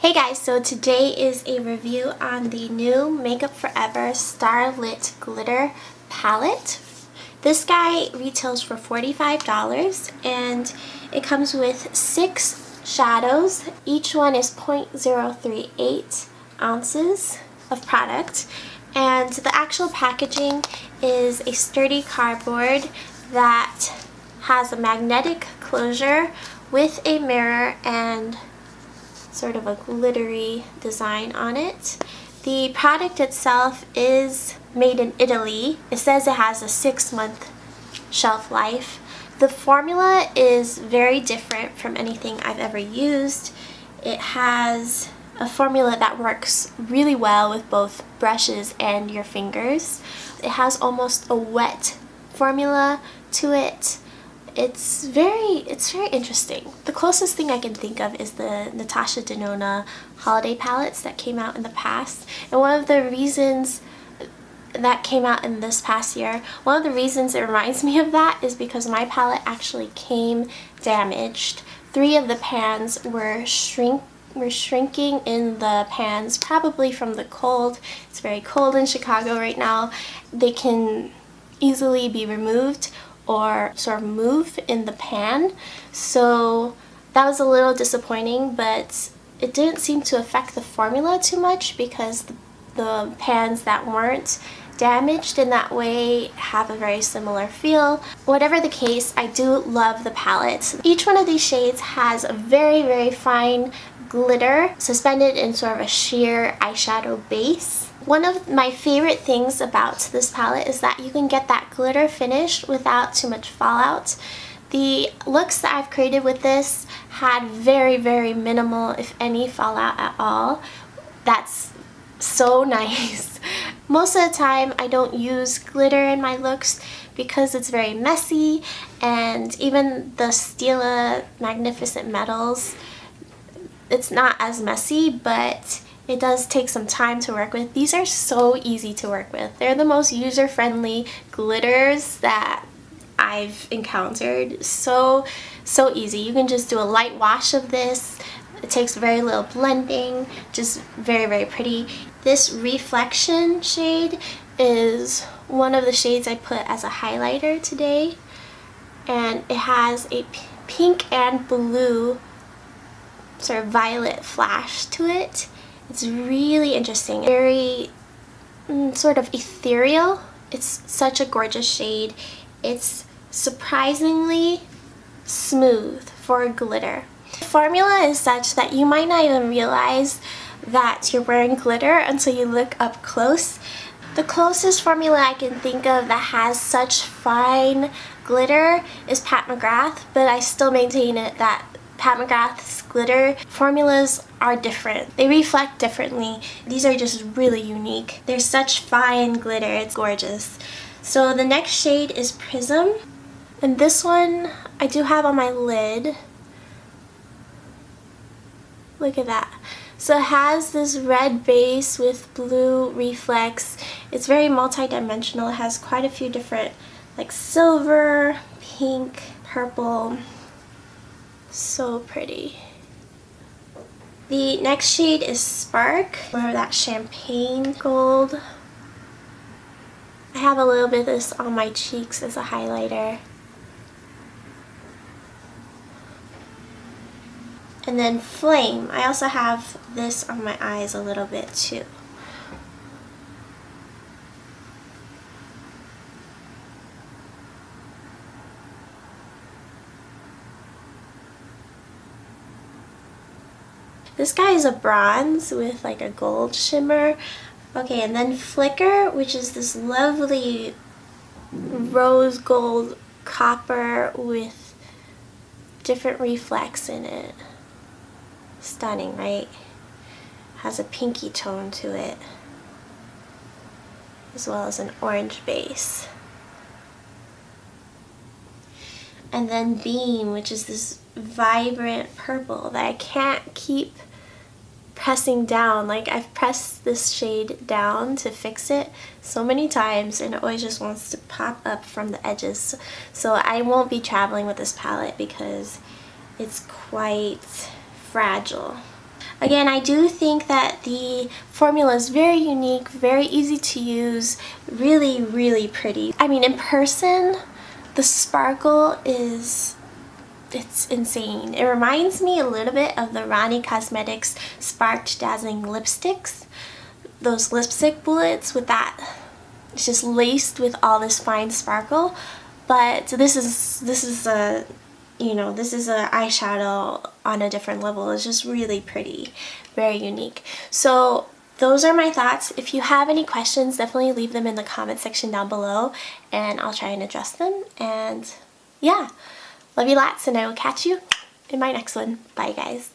Hey guys, so today is a review on the new Makeup Forever Starlit Glitter Palette. This guy retails for $45 and it comes with 6 shadows. Each one is 0.038 ounces of product, and the actual packaging is a sturdy cardboard that has a magnetic closure with a mirror and sort of a glittery design on it. The product itself is made in Italy. It says it has a 6-month shelf life. The formula is very different from anything I've ever used. It has a formula that works really well with both brushes and your fingers. It has almost a wet formula to it. It's very interesting. The closest thing I can think of is the Natasha Denona holiday palettes that came out in the past. And one of the reasons that came out in this past year, one of the reasons it reminds me of that is because my palette actually came damaged. 3 of the pans were shrinking in the pans, probably from the cold. It's very cold in Chicago right now. They can easily be removed or sort of move in the pan, so that was a little disappointing, but it didn't seem to affect the formula too much because the pans that weren't damaged in that way have a very similar feel. Whatever the case, I do love the palette. Each one of these shades has a very fine glitter suspended in sort of a sheer eyeshadow base. One of my favorite things about this palette is that you can get that glitter finish without too much fallout. The looks that I've created with this had very minimal, if any, fallout at all. That's so nice. Most of the time I don't use glitter in my looks because it's very messy, and even the Stila Magnificent Metals, it's not as messy, but it does take some time to work with. These are so easy to work with. They're the most user-friendly glitters that I've encountered. So easy. You can just do a light wash of this. It takes very little blending, just very pretty. This Reflection shade is one of the shades I put as a highlighter today, and it has a pink and blue sort of violet flash to it. It's really interesting, very sort of ethereal. It's such a gorgeous shade. It's surprisingly smooth for a glitter. The formula is such that you might not even realize that you're wearing glitter until you look up close. The closest formula I can think of that has such fine glitter is Pat McGrath, but I still maintain it that Pat McGrath's glitter formulas are different. They reflect differently. These are just really unique. They're such fine glitter. It's gorgeous. So the next shade is Prism, and this one I do have on my lid. Look at that. So it has this red base with blue reflex. It's very multi-dimensional. It has quite a few different, like silver, pink, purple. So pretty. The next shade is Spark, or that champagne gold. I have a little bit of this on my cheeks as a highlighter. And then Flame. I also have this on my eyes a little bit too. This guy is a bronze with like a gold shimmer. Okay, and then Flicker, which is this lovely rose gold copper with different reflex in it. Stunning, right? Has a pinky tone to it, as well as an orange base. And then Beam, which is this vibrant purple that I can't keep pressing down. Like, I've pressed this shade down to fix it so many times and it always just wants to pop up from the edges. So I won't be traveling with this palette because it's quite fragile. Again, I do think that the formula is very unique, very easy to use, really, really pretty. I mean, in person, the sparkle it's insane. It reminds me a little bit of the Rani Cosmetics Sparked Dazzling Lipsticks. Those lipstick bullets with that, it's just laced with all this fine sparkle. But this is a, you know, this is a eyeshadow on a different level. It's just really pretty, very unique. So those are my thoughts. If you have any questions, definitely leave them in the comment section down below and I'll try and address them. And yeah, love you lots, and I will catch you in my next one. Bye guys.